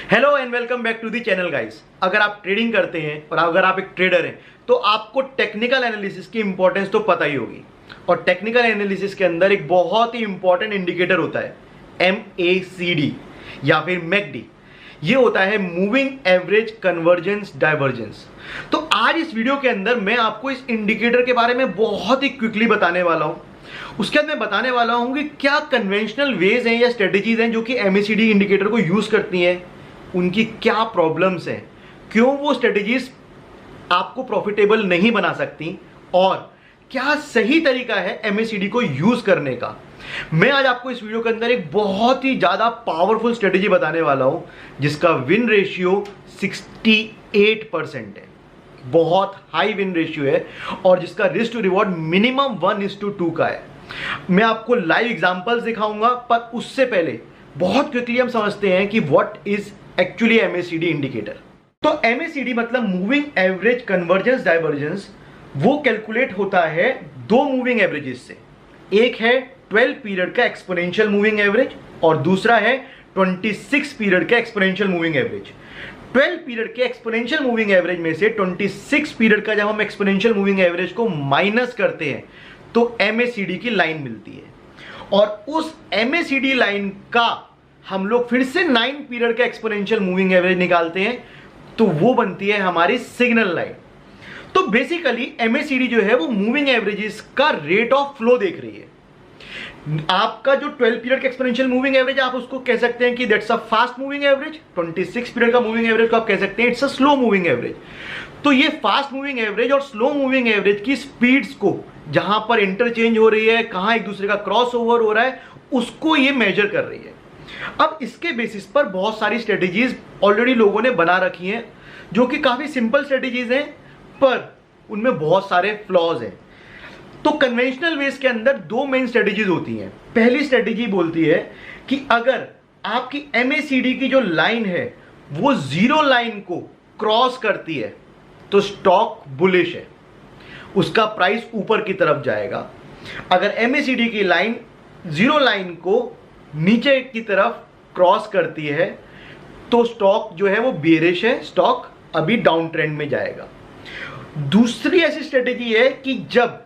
Hello and welcome back to the channel guys. अगर आप trading करते हैं और अगर आप एक ट्रेडर हैं तो आपको टेक्निकल एनालिसिस की इंपॉर्टेंस तो पता ही होगी। और टेक्निकल एनालिसिस के अंदर एक बहुत ही इंपॉर्टेंट इंडिकेटर होता है MACD या फिर MACD। ये होता है मूविंग एवरेज कन्वर्जेंस डाइवर्जेंस। तो आज इस वीडियो के अंदर मैं आपको इस इंडिकेटर के बारे में बहुत ही क्विकली बताने वाला हूं। उसके बाद मैं बताने वाला हूं कि क्या कन्वेंशनल वेज हैं या स्ट्रेटेजीज हैं जो कि MACD इंडिकेटर को यूज करती हैं, उनकी क्या प्रॉब्लम्स हैं, क्यों वो स्ट्रेटेजीज आपको प्रॉफिटेबल नहीं बना सकती और क्या सही तरीका है MACD को यूज करने का। मैं आज आपको इस वीडियो के अंदर एक बहुत ही ज्यादा पावरफुल स्ट्रेटेजी बताने वाला हूं जिसका विन रेशियो 68% है, बहुत हाई विन रेशियो है और जिसका रिस्क टू रिवॉर्ड मिनिमम 1:2 का है। मैं आपको लाइव एग्जांपल्स दिखाऊंगा, पर उससे पहले बहुत क्विकली हम समझते हैं कि what is actually MACD indicator. तो MACD मतलब मूविंग एवरेज कन्वर्जेंस डाइवर्जेंस, वो कैलकुलेट होता है दो मूविंग एवरेजेस से। एक है 12 पीरियड का एक्सपोनेंशियल मूविंग एवरेज और दूसरा है 26 पीरियड का एक्सपोनेंशियल मूविंग एवरेज। 12 पीरियड के एक्सपोनेंशियल मूविंग एवरेज में से 26 पीरियड का जब हम एक्सपोनेंशियल मूविंग एवरेज को माइनस करते हैं तो MACD की लाइन मिलती है और उस MACD लाइन का हम लोग फिर से 9 पीरियड का एक्सपोनेंशियल मूविंग एवरेज निकालते हैं तो वो बनती है हमारी सिग्नल लाइन। तो बेसिकली MACD जो है वो मूविंग एवरेजेस का रेट ऑफ फ्लो देख रही है। आपका जो 12 पीरियड का एक्सपोनेंशियल मूविंग एवरेज आप उसको कह सकते हैं कि that's a fast moving average. 26 period का मूविंग एवरेज को आप कह सकते हैं it's a slow moving average. तो ये फास्ट मूविंग एवरेज और स्लो मूविंग एवरेज की स्पीड्स को जहां पर इंटरचेंज हो रही है, कहां एक दूसरे का क्रॉस ओवर हो रहा है, उसको ये मेजर कर रही है। अब इसके बेसिस पर बहुत सारी स्ट्रेटेजीज ऑलरेडी लोगों ने बना रखी हैं जो कि काफी सिंपल स्ट्रेटेजीज हैं, पर उनमें बहुत सारे फ्लॉज हैं। तो कन्वेंशनल वेज के अंदर दो मेन स्ट्रेटेजीज होती हैं। पहली स्ट्रेटेजी बोलती है कि अगर आपकी MACD की जो लाइन है वो जीरो लाइन को क्रॉस करती है तो स्टॉक बुलिश है, उसका प्राइस ऊपर की तरफ जाएगा। अगर MACD की लाइन जीरो लाइन को नीचे की तरफ क्रॉस करती है तो स्टॉक जो है वो बेरिश है, स्टॉक अभी डाउन ट्रेंड में जाएगा। दूसरी ऐसी स्ट्रेटेजी है कि जब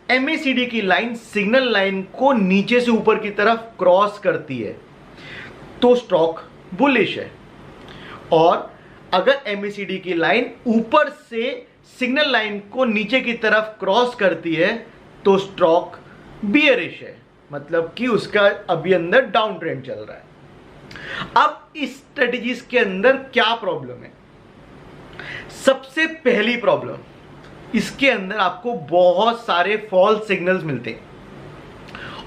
MACD की लाइन सिग्नल लाइन को नीचे से ऊपर की तरफ क्रॉस करती है तो स्टॉक बुलिश है और अगर MACD की लाइन ऊपर से सिग्नल लाइन को नीचे की तरफ क्रॉस करती है तो स्टॉक बियरिश है, मतलब कि उसका अभी अंदर डाउन ट्रेंड चल रहा है। अब इस स्ट्रेटेजीज के अंदर क्या प्रॉब्लम है? सबसे पहली प्रॉब्लम, इसके अंदर आपको बहुत सारे फॉल्स सिग्नल्स मिलते हैं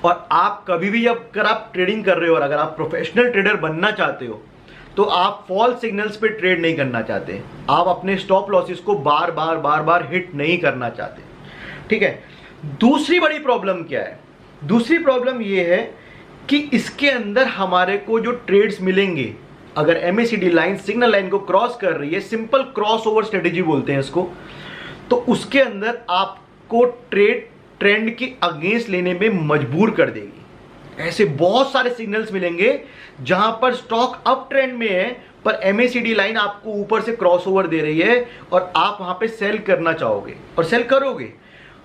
और आप कभी भी अगर आप ट्रेडिंग कर रहे हो और अगर आप प्रोफेशनल ट्रेडर बनना चाहते हो तो आप फॉल्स सिग्नल्स पे ट्रेड नहीं करना चाहते। आप अपने स्टॉप लॉसेस को बार बार हिट नहीं करना चाहते, ठीक है। दूसरी बड़ी प्रॉब्लम क्या है? दूसरी प्रॉब्लम यह है कि इसके अंदर हमारे को जो ट्रेड्स मिलेंगे, अगर MACD लाइन सिग्नल लाइन को क्रॉस कर रही है, सिंपल क्रॉस ओवर स्ट्रेटेजी बोलते हैं इसको, तो उसके अंदर आपको ट्रेड ट्रेंड के अगेंस्ट लेने में मजबूर कर देगी। ऐसे बहुत सारे सिग्नल्स मिलेंगे जहां पर स्टॉक अप ट्रेंड में है पर MACD लाइन आपको ऊपर से क्रॉस ओवर दे रही है और आप वहां पे सेल करना चाहोगे और सेल करोगे।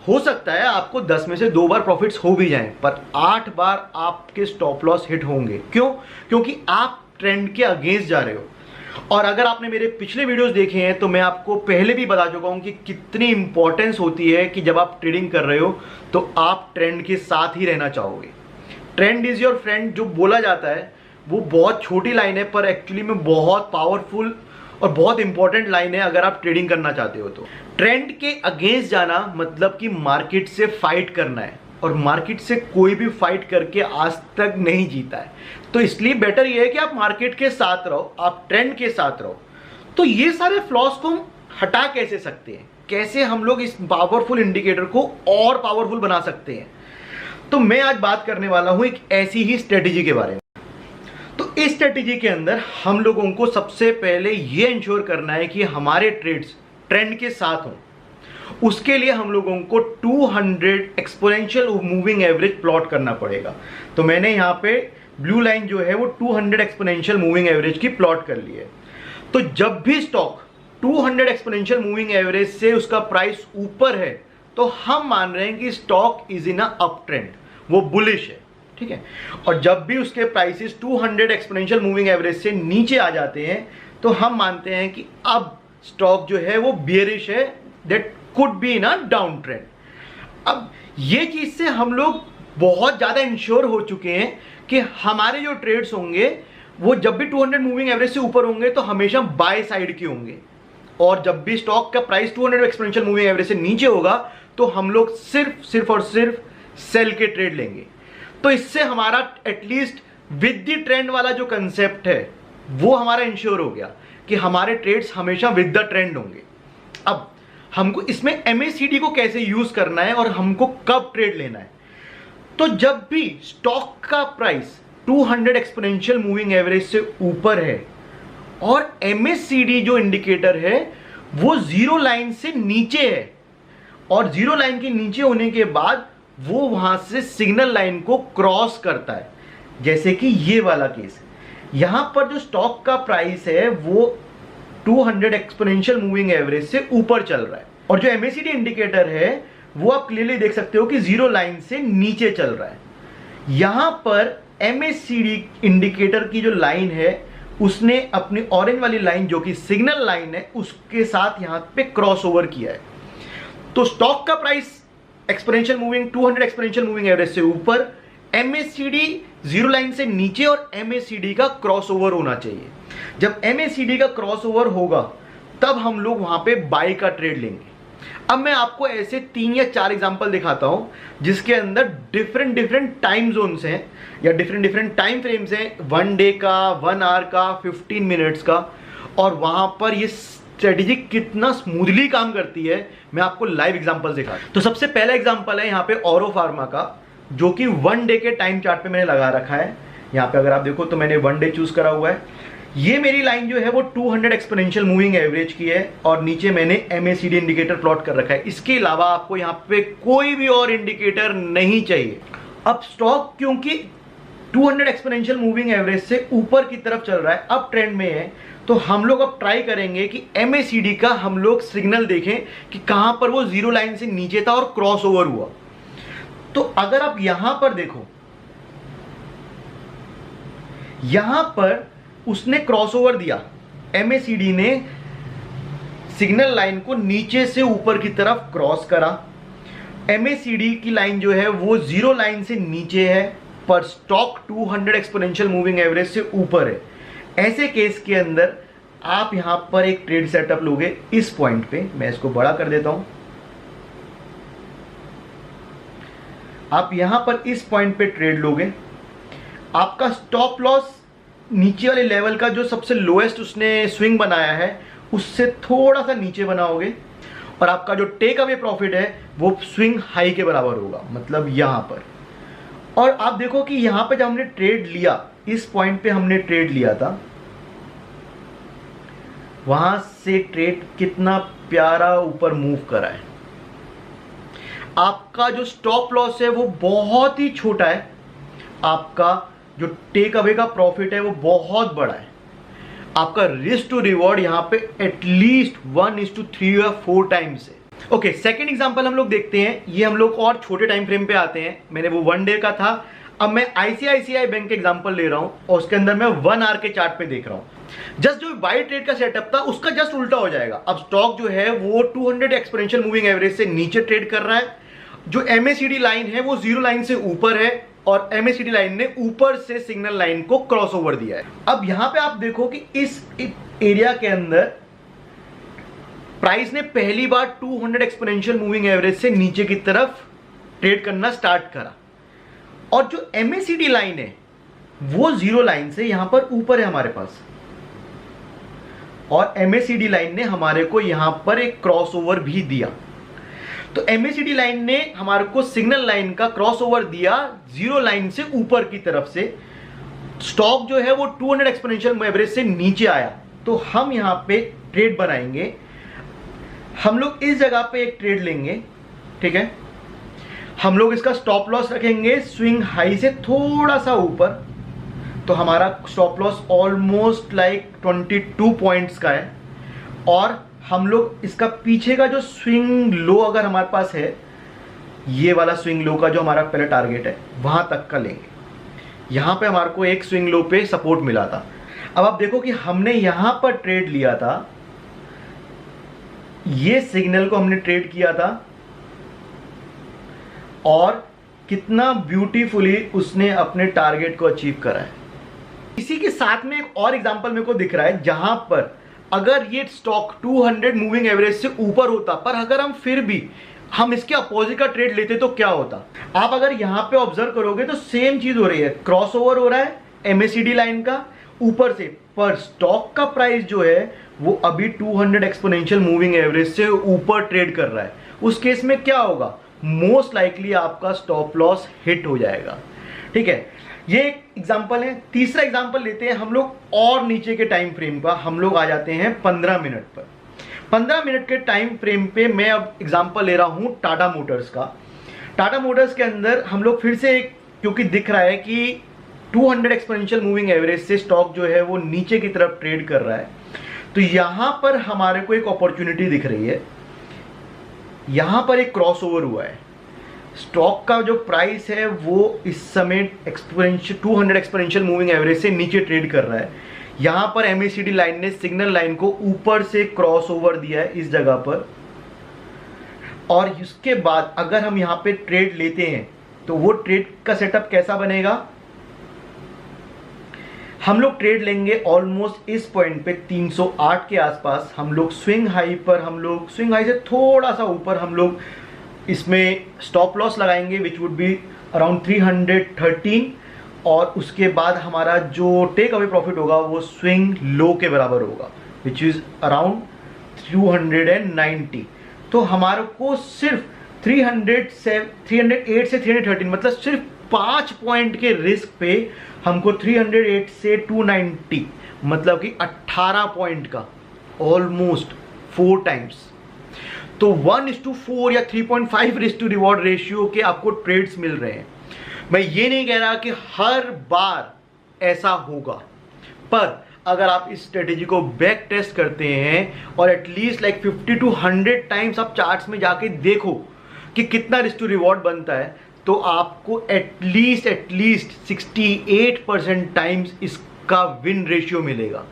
हो सकता है आपको 10 में से 2 बार प्रॉफिट्स हो भी जाएं, पर 8 बार आपके स्टॉप लॉस हिट होंगे। क्यों? क्योंकि आप ट्रेंड के अगेंस्ट जा रहे हो। और अगर आपने मेरे पिछले वीडियोस देखे हैं तो मैं आपको पहले भी बता चुका हूं कि कितनी इंपॉर्टेंस होती है कि जब आप ट्रेडिंग कर रहे हो तो आप ट्रेंड के साथ ही रहना चाहोगे। ट्रेंड इज योर फ्रेंड जो बोला जाता है वो बहुत छोटी लाइन है, पर एक्चुअली में बहुत पावरफुल और बहुत इंपॉर्टेंट लाइन है अगर आप ट्रेडिंग करना चाहते हो तो। ट्रेंड के अगेंस्ट जाना मतलब कि मार्केट से फाइट करना है और मार्केट से कोई भी फाइट करके आज तक नहीं जीता है। तो इसलिए बेटर ये है कि आप मार्केट के साथ रहो, आप ट्रेंड के साथ रहो। तो ये सारे फ्लॉस को हम हटा कैसे सकते हैं, कैसे हम लोग इस पावरफुल इंडिकेटर को और पावरफुल बना सकते हैं, तो मैं आज बात करने वाला हूं एक ऐसी ही स्ट्रेटेजी के बारे में। तो इस स्ट्रेटेजी के अंदर हम लोगों को सबसे पहले ये इंश्योर करना है कि हमारे ट्रेड्स ट्रेंड के साथ हों। उसके लिए हम लोगों को 200 एक्सपोनेंशियल मूविंग एवरेज प्लॉट करना पड़ेगा। तो मैंने यहाँ पे ब्लू लाइन जो है वो 200 एक्सपोनेंशियल मूविंग एवरेज की प्लॉट कर ली है। तो जब भी स्टॉक 200 एक्सपोनेंशियल मूविंग एवरेज से उसका प्राइस ऊपर है तो हम मान रहे हैं कि stock is in a up trend, वो बुलिश है, ठीक है। और जब भी उसके प्राइसेस 200 एक्सपोनेंशियल मूविंग एवरेज से नीचे आ जाते हैं तो हम मानते हैं कि अब स्टॉक जो है वो बियरिश है, that could be in a down trend. अब ये चीज से हम लोग बहुत ज्यादा इंश्योर हो चुके हैं कि हमारे जो ट्रेड्स होंगे वो जब भी 200 मूविंग एवरेज से ऊपर होंगे तो हमेशा बाय साइड के होंगे, और जब भी स्टॉक का प्राइस 200 एक्सपोनेंशियल मूविंग एवरेज से नीचे होगा तो हम लोग सिर्फ और सिर्फ सेल के ट्रेड लेंगे। तो इससे हमारा एटलीस्ट विद द ट्रेंड वाला जो कंसेप्ट है वो हमारा इंश्योर हो गया कि हमारे ट्रेड्स हमेशा विद द ट्रेंड होंगे। अब हमको इसमें MACD को कैसे यूज करना है और हमको कब ट्रेड लेना है, तो जब भी स्टॉक का प्राइस 200 एक्सपोनेंशियल मूविंग एवरेज से ऊपर है और MACD जो इंडिकेटर है वो जीरो लाइन से नीचे है, और जीरो लाइन के नीचे होने के बाद वो वहां से सिग्नल लाइन को क्रॉस करता है, जैसे कि ये वाला केस। यहां पर जो स्टॉक का प्राइस है वो 200 एक्सपोनेंशियल मूविंग एवरेज से ऊपर चल रहा है, और जो MACD इंडिकेटर है वो आप क्लियरली देख सकते हो कि जीरो लाइन से नीचे चल रहा है। यहां पर MACD इंडिकेटर की जो लाइन है उसने अपनी ऑरेंज वाली लाइन जो कि सिग्नल लाइन है उसके साथ यहां पे क्रॉस ओवर किया है। तो स्टॉक का price exponential moving 200 exponential moving average से ऊपर, MACD जीरो लाइन से नीचे, और MACD का क्रॉस ओवर होना चाहिए। जब MACD का क्रॉस ओवर होगा तब हम लोग वहां पे बाय का ट्रेड लेंगे। अब मैं आपको ऐसे 3 या 4 एग्जांपल दिखाता हूं जिसके अंदर डिफरेंट टाइम जोन्स हैं या डिफरेंट टाइम फ्रेम्स हैं, 1 डे का, 1 आवर का, 15 मिनट्स का, और वहां पर ये स्ट्रेटेजी कितना स्मूथली काम करती है मैं आपको लाइव एग्जांपल दिखा। तो सबसे पहला एग्जांपल है यहाँ पे ऑरो फार्मा का, जो कि 1 डे के टाइम चार्ट पे मैंने लगा रखा है। यहाँ पे अगर आप देखो तो मैंने 1 डे चूज करा हुआ है। ये मेरी लाइन जो है वो 200 एक्सपोनेंशियल मूविंग एवरेज की है, और नीचे मैंने MACD इंडिकेटर प्लॉट कर रखा है। इसके अलावा आपको यहाँ पे कोई भी और इंडिकेटर नहीं चाहिए। अब स्टॉक क्योंकि 200 एक्सपोनेंशियल मूविंग एवरेज से ऊपर की तरफ चल रहा है, अब ट्रेंड में है, तो हम लोग अब ट्राई करेंगे कि MACD का हम लोग सिग्नल देखें कि कहां पर वो जीरो लाइन से नीचे था और क्रॉस ओवर हुआ। तो अगर आप यहां पर देखो, यहां पर उसने क्रॉसओवर दिया, MACD ने सिग्नल लाइन को नीचे से ऊपर की तरफ क्रॉस करा। MACD की लाइन जो है वो जीरो लाइन से नीचे है पर स्टॉक 200 एक्सपोनेंशियल मूविंग एवरेज से ऊपर है। ऐसे केस के अंदर आप यहां पर एक ट्रेड सेटअप लोगे इस पॉइंट पे, मैं इसको बड़ा कर देता हूं। आप यहां पर इस पॉइंट पे ट्रेड लोगे, आपका स्टॉप लॉस नीचे वाले लेवल का जो सबसे लोएस्ट उसने स्विंग बनाया है उससे थोड़ा सा नीचे बनाओगे, और आपका जो टेक अवे प्रॉफिट है वो स्विंग हाई के बराबर होगा, मतलब यहां पर। और आप देखो कि यहां पे जब हमने ट्रेड लिया, इस पॉइंट पे हमने ट्रेड लिया था, वहां से ट्रेड कितना प्यारा ऊपर मूव करा है। आपका जो स्टॉप लॉस है वो बहुत ही छोटा है, आपका जो टेक अवे का प्रॉफिट है वो बहुत बड़ा है, आपका रिस्क टू रिवॉर्ड यहां पे एटलीस्ट 1:3 या 4 टाइम्स है। ओके, सेकंड एग्जांपल हम लोग देखते हैं। ये हम लोग और छोटे टाइम फ्रेम पे आते हैं। मैंने वो 1 डे का था, अब मैं ICICI बैंक के एग्जांपल ले रहा हूं और उसके अंदर मैं 1 आवर के चार्ट पे देख रहा हूं। जस्ट जो बाय ट्रेड का सेटअप था उसका जस्ट उल्टा हो जाएगा। अब स्टॉक जो है वो 200 एक्सपोनेंशियल मूविंग एवरेज से नीचे ट्रेड कर रहा है, जो MACD लाइन है वो जीरो लाइन से ऊपर है, और MACD लाइन ने ऊपर से सिग्नल लाइन को क्रॉस ओवर दिया है। अब यहां पे आप देखो कि इस एरिया के अंदर प्राइस ने पहली बार 200 एक्सपोनेंशियल मूविंग एवरेज से नीचे की तरफ ट्रेड करना स्टार्ट करा, और जो MACD लाइन है वो जीरो लाइन से यहां पर ऊपर है हमारे पास, और MACD लाइन ने हमारे को यहां पर एक क्रॉसओवर भी दिया। तो MACD लाइन ने हमारे को सिग्नल लाइन का क्रॉसओवर दिया जीरो लाइन से ऊपर की तरफ से। स्टॉक जो है वो 200 एक्सपोनेंशियल एवरेज से नीचे आया, तो हम यहां पे ट्रेड बनाएंगे। हम लोग इस जगह पे एक ट्रेड लेंगे, ठीक है। हम लोग इसका स्टॉप लॉस रखेंगे स्विंग हाई से थोड़ा सा ऊपर, तो हमारा stop loss almost like 22 points का है, और हम लोग इसका पीछे का जो स्विंग लो अगर हमारे पास है, ये वाला स्विंग लो का जो हमारा पहले टारगेट है वहां तक का लेंगे। यहां पे हमारे को एक स्विंग लो पे सपोर्ट मिला था। अब आप देखो कि हमने यहां पर ट्रेड लिया था, ये सिग्नल को हमने ट्रेड किया था, और कितना ब्यूटीफुली उसने अपने टारगेट को अचीव करा है। इसी के साथ में एक और एग्जांपल मेरे को दिख रहा है, जहां पर अगर ये स्टॉक 200 मूविंग एवरेज से ऊपर होता, पर अगर हम फिर भी हम इसके अपोजिट का ट्रेड लेते तो क्या होता। आप अगर यहां पे ऑब्जर्व करोगे तो सेम चीज हो रही है, क्रॉसओवर हो रहा है एमएसीडी लाइन का ऊपर से, पर स्टॉक का प्राइस जो है वो अभी 200 एक्सपोनेंशियल मूविंग एवरेज से ऊपर ट्रेड कर रहा है। उस केस में क्या होगा, मोस्ट लाइकली आपका स्टॉप लॉस हिट हो जाएगा। ठीक है, ये एक एग्जांपल है। तीसरा एग्जांपल लेते हैं हम लोग और नीचे के टाइम फ्रेम का, हम लोग आ जाते हैं 15 मिनट पर। 15 मिनट के टाइम फ्रेम पे मैं अब एग्जांपल ले रहा हूं टाटा मोटर्स का। टाटा मोटर्स के अंदर हम लोग फिर से क्योंकि दिख रहा है कि 200 एक्सपोनेंशियल मूविंग एवरेज से स्टॉक जो है वो नीचे की तरफ ट्रेड कर रहा है, तो यहां पर हमारे को एक अपॉर्चुनिटी दिख रही है। यहां पर एक क्रॉसओवर हुआ है, स्टॉक का जो प्राइस है वो इस समय 200 एक्सपोनेंशियल मूविंग एवरेज से नीचे ट्रेड कर रहा है। यहां पर एमएसीडी लाइन ने सिग्नल लाइन को ऊपर से क्रॉसओवर दिया है इस जगह पर, और इसके बाद अगर हम यहां पे ट्रेड लेते हैं तो वो ट्रेड का सेटअप कैसा बनेगा, हम लोग ट्रेड लेंगे ऑलमोस्ट इस पॉइंट पे 308 के आसपास। हम लोग स्विंग हाई पर, हम लोग स्विंग हाई से थोड़ा सा ऊपर हम लोग इसमें स्टॉप लॉस लगाएंगे विच वुड बी अराउंड 313, और उसके बाद हमारा जो टेक अवे प्रॉफिट होगा वो स्विंग लो के बराबर होगा विच इज अराउंड 290। तो हमारे को सिर्फ 308 से 313 मतलब सिर्फ 5 पॉइंट के रिस्क पे हमको 308 से 290 मतलब कि 18 पॉइंट का ऑलमोस्ट 4 टाइम्स, तो 1:4 या 3.5 रिस्क टू रिवॉर्ड रेशियो के आपको ट्रेड्स मिल रहे हैं। मैं ये नहीं कह रहा कि हर बार ऐसा होगा, पर अगर आप इस स्ट्रेटेजी को बैक टेस्ट करते हैं और एटलीस्ट लाइक 50 to 100 टाइम्स आप चार्ट्स में जाके देखो कि कितना रिस्क टू रिवॉर्ड बनता है, तो आपको एटलीस्ट 68% टाइम्स इसका विन रेशियो मिलेगा।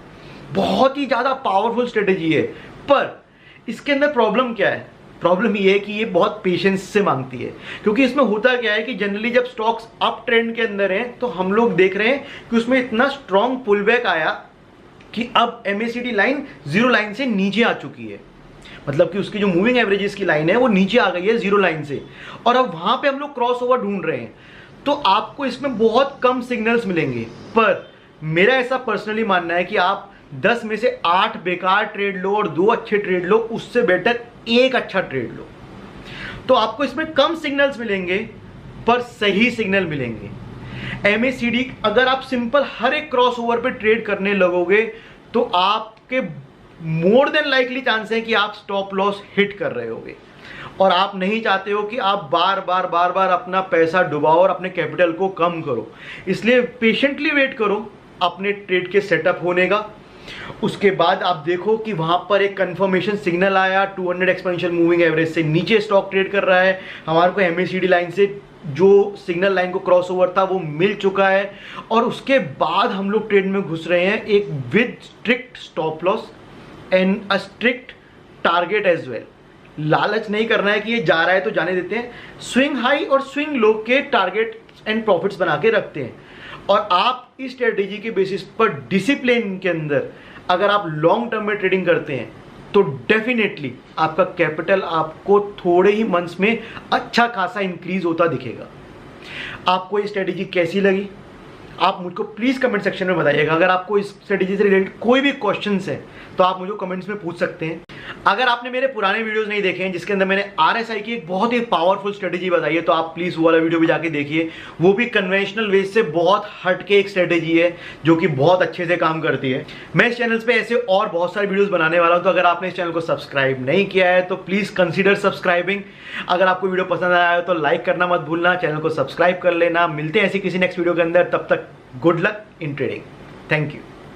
बहुत ही ज़्यादा पावरफुल स्ट्रेटेजी है, पर इसके अंदर प्रॉब्लम क्या है, प्रॉब्लम ये है कि ये बहुत पेशेंस से मांगती है। क्योंकि इसमें होता क्या है कि जनरली जब स्टॉक्स अप ट्रेंड के अंदर हैं तो हम लोग देख रहे हैं कि उसमें इतना स्ट्रॉन्ग पुलबैक आया कि अब एमएसीडी लाइन जीरो लाइन से नीचे आ चुकी है, मतलब कि उसकी जो मूविंग एवरेजेस की लाइन है वो नीचे आ गई है जीरो लाइन से, और अब वहां पे हम लोग क्रॉस ओवर ढूंढ रहे हैं। तो आपको इसमें बहुत कम सिग्नल्स मिलेंगे, पर मेरा ऐसा पर्सनली मानना है कि आप 10 में से 8 बेकार ट्रेड लो और 2 अच्छे ट्रेड लो, उससे बेटर एक अच्छा ट्रेड लो। तो आपको इसमें कम सिग्नल्स मिलेंगे पर सही सिग्नल मिलेंगे। एमएसीडी अगर आप सिंपल हर एक क्रॉस ओवर पे ट्रेड करने लगोगे तो आपके मोर देन लाइकली चांस है कि आप स्टॉप लॉस हिट कर रहे होगे, और आप नहीं चाहते हो कि आप बार बार अपना पैसा डुबाओ और अपने कैपिटल को कम करो। इसलिए पेशेंटली वेट करो अपने ट्रेड के सेटअप होने का। उसके बाद आप देखो कि वहां पर एक कंफर्मेशन सिग्नल आया, 200 एक्सपोनेंशियल मूविंग एवरेज से नीचे स्टॉक ट्रेड कर रहा है, हमारे को एमएसीडी लाइन से जो सिग्नल लाइन को क्रॉस ओवर था वो मिल चुका है, और उसके बाद हम लोग ट्रेड में घुस रहे हैं एक with strict stop loss and a strict target as well. लालच नहीं करना है कि ये जा रहा है तो जाने देते हैं, स्विंग हाई और स्विंग लो के टारगेट एंड प्रॉफिट्स बना के रखते हैं। और आप इस स्ट्रेटेजी के बेसिस पर डिसिप्लिन के अंदर अगर आप लॉन्ग टर्म में ट्रेडिंग करते हैं तो डेफिनेटली आपका कैपिटल आपको थोड़े ही मंथ्स में अच्छा खासा इंक्रीज होता दिखेगा। आपको ये स्ट्रेटेजी कैसी लगी आप मुझको प्लीज़ कमेंट सेक्शन में बताइएगा। अगर आपको इस स्ट्रेटेजी से रिलेटेड कोई भी क्वेश्चंस है तो आप मुझे कमेंट्स में पूछ सकते हैं। अगर आपने मेरे पुराने वीडियोस नहीं देखे हैं जिसके अंदर मैंने आरएसआई की एक बहुत ही पावरफुल स्ट्रेटेजी बताई है, तो आप प्लीज़ वो वाला वीडियो भी जाके देखिए। वो भी कन्वेंशनल वे से बहुत हटके एक स्ट्रेटेजी है जो कि बहुत अच्छे से काम करती है। मैं इस चैनल पे ऐसे और बहुत सारे वीडियोस बनाने वाला हूं, तो अगर आपने इस चैनल को सब्सक्राइब नहीं किया है तो प्लीज़ कंसिडर सब्सक्राइबिंग। अगर आपको वीडियो पसंद आया है तो लाइक करना मत भूलना, चैनल को सब्सक्राइब कर लेना। मिलते हैं ऐसी किसी नेक्स्ट वीडियो के अंदर, तब तक good luck in trading. Thank you.